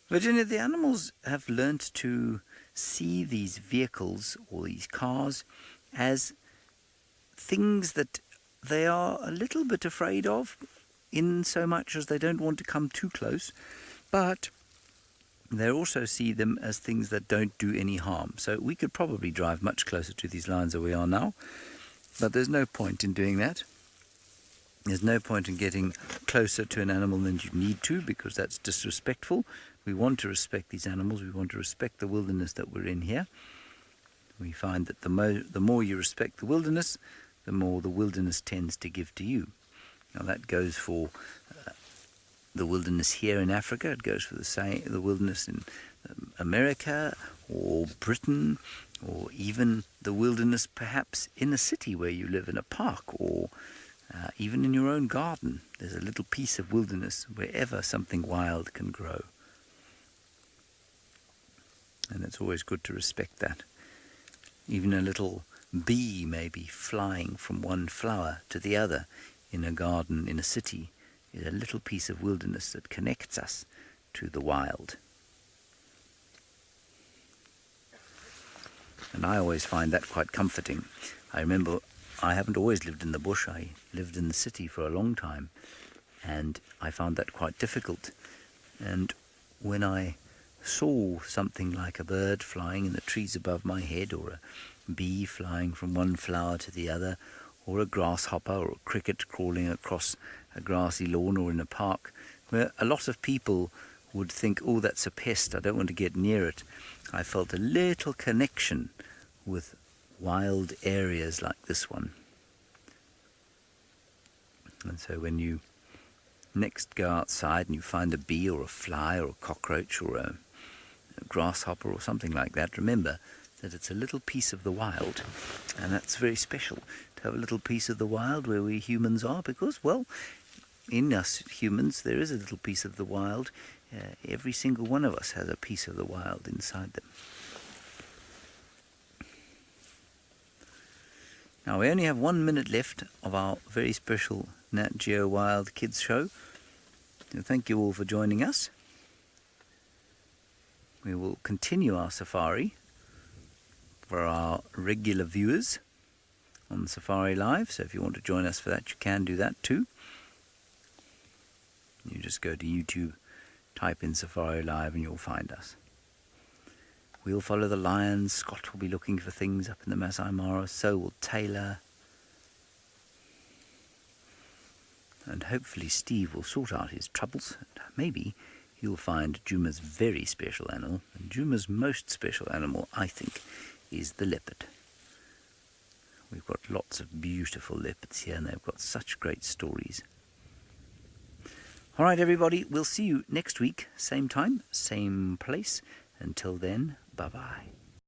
[SPEAKER 3] Virginia, the animals have learnt to see these vehicles or these cars as things that they are a little bit afraid of, in so much as they don't want to come too close, but they also see them as things that don't do any harm. So we could probably drive much closer to these lions than we are now, but there's no point in doing that. There's no point in getting closer to an animal than you need to, because that's disrespectful. We want to respect these animals. We want to respect the wilderness that we're in here. We find that the more you respect the wilderness, the more the wilderness tends to give to you. Now that goes for the wilderness here in Africa. It goes for the wilderness in America or Britain, or even the wilderness perhaps in a city where you live, in a park, or even in your own garden. There's a little piece of wilderness wherever something wild can grow. And it's always good to respect that. Even a little bee may be flying from one flower to the other in a garden, in a city, is a little piece of wilderness that connects us to the wild. And I always find that quite comforting. I remember I haven't always lived in the bush. I lived in the city for a long time, and I found that quite difficult. And when I saw something like a bird flying in the trees above my head, or a bee flying from one flower to the other, or a grasshopper or a cricket crawling across a grassy lawn or in a park, where a lot of people would think, oh, that's a pest, I don't want to get near it. I felt a little connection with wild areas like this one. And so when you next go outside and you find a bee or a fly or a cockroach or a grasshopper or something like that, remember that it's a little piece of the wild, and that's very special to have a little piece of the wild where we humans are, because, well, in us humans there is a little piece of the wild. Every single one of us has a piece of the wild inside them. Now we only have 1 minute left of our very special Nat Geo Wild Kids show, so thank you all for joining us. We will continue our safari for our regular viewers on Safari Live, so if you want to join us for that, you can do that too. You just go to YouTube, type in Safari Live, and you'll find us. We'll follow the lions. Scott will be looking for things up in the Masai Mara, so will Taylor. And hopefully Steve will sort out his troubles. Maybe he'll find Juma's very special animal, and Juma's most special animal, I think, is the leopard. We've got lots of beautiful leopards here, and they've got such great stories. All right, everybody, we'll see you next week, same time, same place. Until then, bye-bye.